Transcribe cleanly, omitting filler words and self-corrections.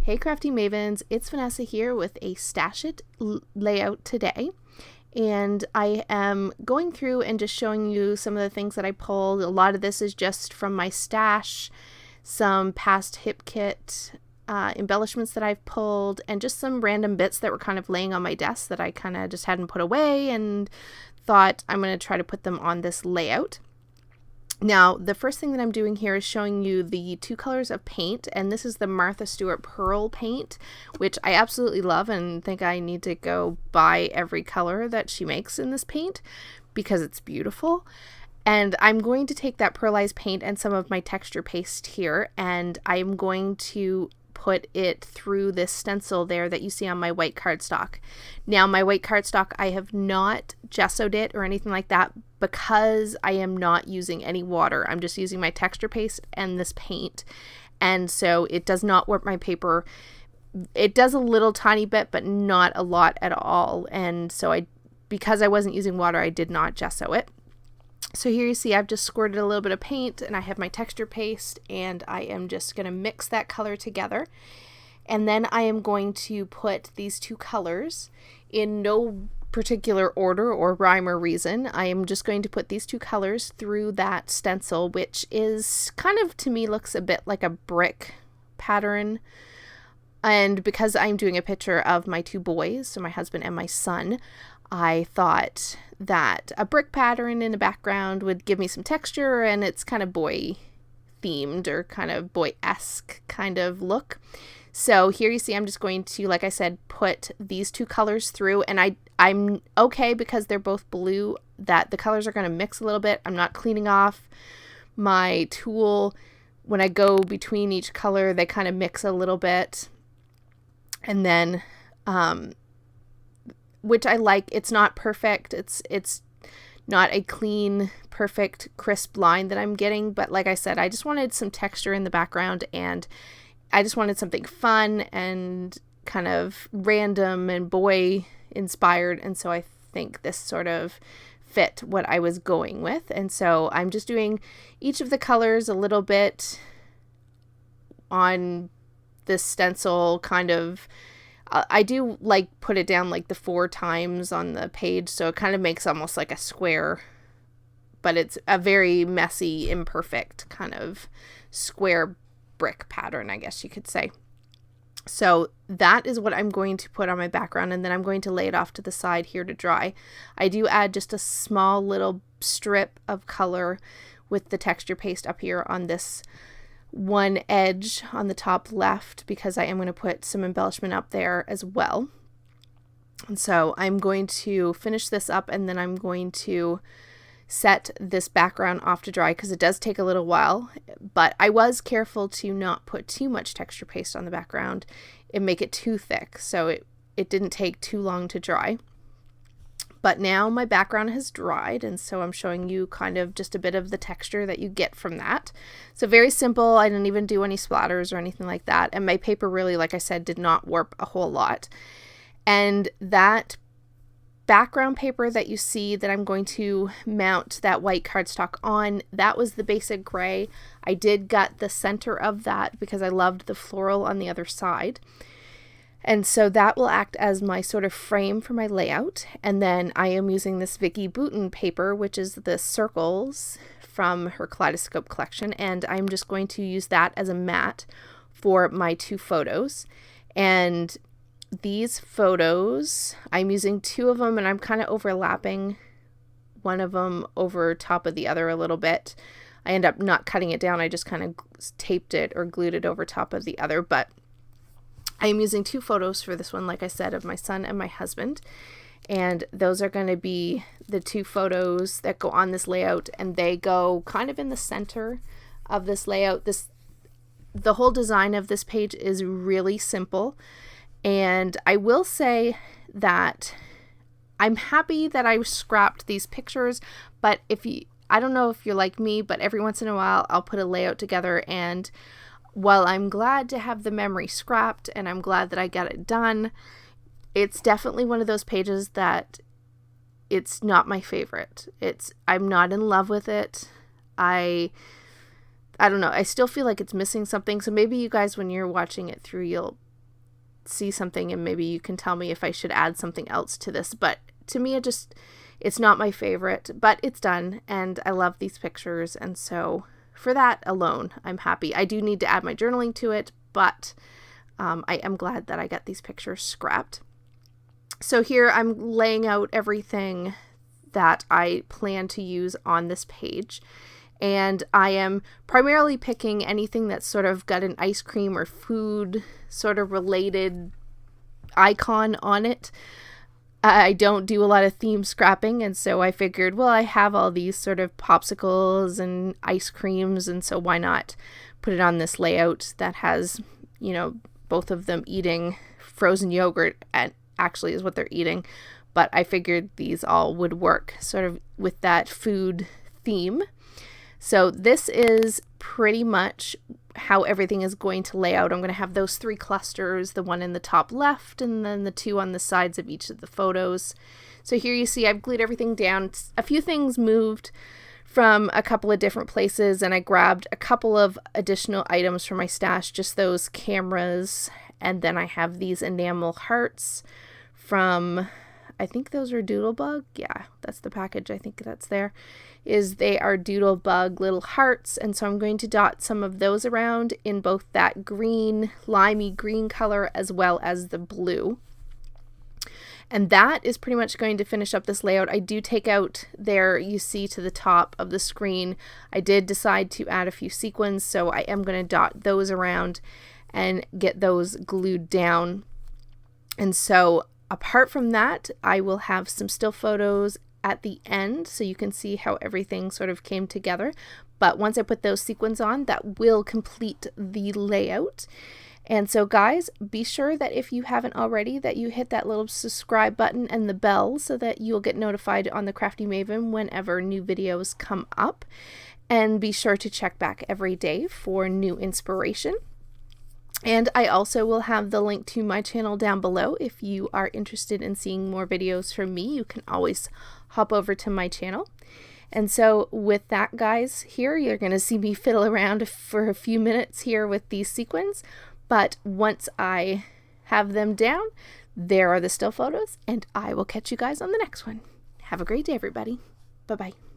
Hey Crafty Mavens, it's Vanessa here with a Stash It layout today, and I am going through and just showing you some of the things that I pulled. A lot of this is just from my stash, some past hip kit embellishments that I've pulled, and just some random bits that were kind of laying on my desk that I kind of just hadn't put away and thought I'm going to try to put them on this layout. Now, the first thing that I'm doing here is showing you the two colors of paint, and this is the Martha Stewart Pearl paint, which I absolutely love and think I need to go buy every color that she makes in this paint because it's beautiful. And I'm going to take that pearlized paint and some of my texture paste here, and I'm going to put it through this stencil there that you see on my white cardstock. Now, my white cardstock, I have not gessoed it or anything like that because I am not using any water. I'm just using my texture paste and this paint, and so it does not warp my paper. It does a little tiny bit, but not a lot at all, and so because I wasn't using water, I did not gesso it. So here you see I've just squirted a little bit of paint and I have my texture paste, and I am just going to mix that color together. And then I am going to put these two colors in no particular order or rhyme or reason. I am just going to put these two colors through that stencil, which is kind of, to me, looks a bit like a brick pattern. And because I'm doing a picture of my two boys, so my husband and my son, I thought that a brick pattern in the background would give me some texture, and it's kind of boy themed or kind of boy-esque kind of look. So here you see I'm just going to, like I said, put these two colors through, and I'm okay because they're both blue that the colors are going to mix a little bit. I'm not cleaning off my tool. When I go between each color, they kind of mix a little bit. And then which I like. It's not perfect. It's not a clean, perfect, crisp line that I'm getting. But like I said, I just wanted some texture in the background, and I just wanted something fun and kind of random and boy inspired. And so I think this sort of fit what I was going with. And so I'm just doing each of the colors a little bit on this stencil kind of. I do like put it down like the 4 times on the page, so it kind of makes almost like a square, but it's a very messy, imperfect kind of square brick pattern, I guess you could say. So that is what I'm going to put on my background, and then I'm going to lay it off to the side here to dry. I do add just a small little strip of color with the texture paste up here on this one edge on the top left, because I am going to put some embellishment up there as well. And so I'm going to finish this up, and then I'm going to set this background off to dry because it does take a little while, but I was careful to not put too much texture paste on the background and make it too thick, so it didn't take too long to dry. But now my background has dried, and so I'm showing you kind of just a bit of the texture that you get from that. So very simple. I didn't even do any splatters or anything like that. And my paper really, like I said, did not warp a whole lot. And that background paper that you see that I'm going to mount that white cardstock on, that was the basic gray. I did gut the center of that because I loved the floral on the other side. And so that will act as my sort of frame for my layout. And then I am using this Vicky Bouton paper, which is the circles from her Kaleidoscope collection. And I'm just going to use that as a mat for my two photos. And these photos, I'm using 2 of them, and I'm kind of overlapping one of them over top of the other a little bit. I end up not cutting it down. I just kind of taped it or glued it over top of the other. But I'm using 2 photos for this one, like I said, of my son and my husband. And those are going to be the 2 photos that go on this layout, and they go kind of in the center of this layout. The whole design of this page is really simple. And I will say that I'm happy that I scrapped these pictures, but I don't know if you're like me, but every once in a while I'll put a layout together, and while I'm glad to have the memory scrapped and I'm glad that I got it done, it's definitely one of those pages that it's not my favorite. I'm not in love with it. I don't know. I still feel like it's missing something. So maybe you guys, when you're watching it through, see something and maybe you can tell me if I should add something else to this. But to me, it's not my favorite, but it's done and I love these pictures. And so for that alone, I'm happy. I do need to add my journaling to it, but I am glad that I got these pictures scrapped. So here I'm laying out everything that I plan to use on this page. And I am primarily picking anything that's sort of got an ice cream or food sort of related icon on it. I don't do a lot of theme scrapping, and so I figured, well, I have all these sort of popsicles and ice creams, and so why not put it on this layout that has, you know, both of them eating frozen yogurt, and actually is what they're eating, but I figured these all would work sort of with that food theme. So this is pretty much how everything is going to lay out. I'm going to have those 3 clusters, the one in the top left and then the 2 on the sides of each of the photos. So here you see I've glued everything down. A few things moved from a couple of different places, and I grabbed a couple of additional items from my stash, just those cameras, and then I have these enamel hearts from, I think those are Doodlebug. Yeah, that's the package. I think that's there. They are Doodlebug little hearts, and so I'm going to dot some of those around in both that green, limey green color as well as the blue. And that is pretty much going to finish up this layout. I do take out there, you see to the top of the screen, I did decide to add a few sequins, so I am going to dot those around and get those glued down. And so apart from that, I will have some still photos at the end so you can see how everything sort of came together. But once I put those sequins on, that will complete the layout. And so guys, be sure that if you haven't already, that you hit that little subscribe button and the bell so that you'll get notified on the Crafty Maven whenever new videos come up. And be sure to check back every day for new inspiration. And I also will have the link to my channel down below. If you are interested in seeing more videos from me, you can always hop over to my channel. And so with that, guys, here you're going to see me fiddle around for a few minutes here with these sequins. But once I have them down, there are the still photos, and I will catch you guys on the next one. Have a great day, everybody. Bye-bye.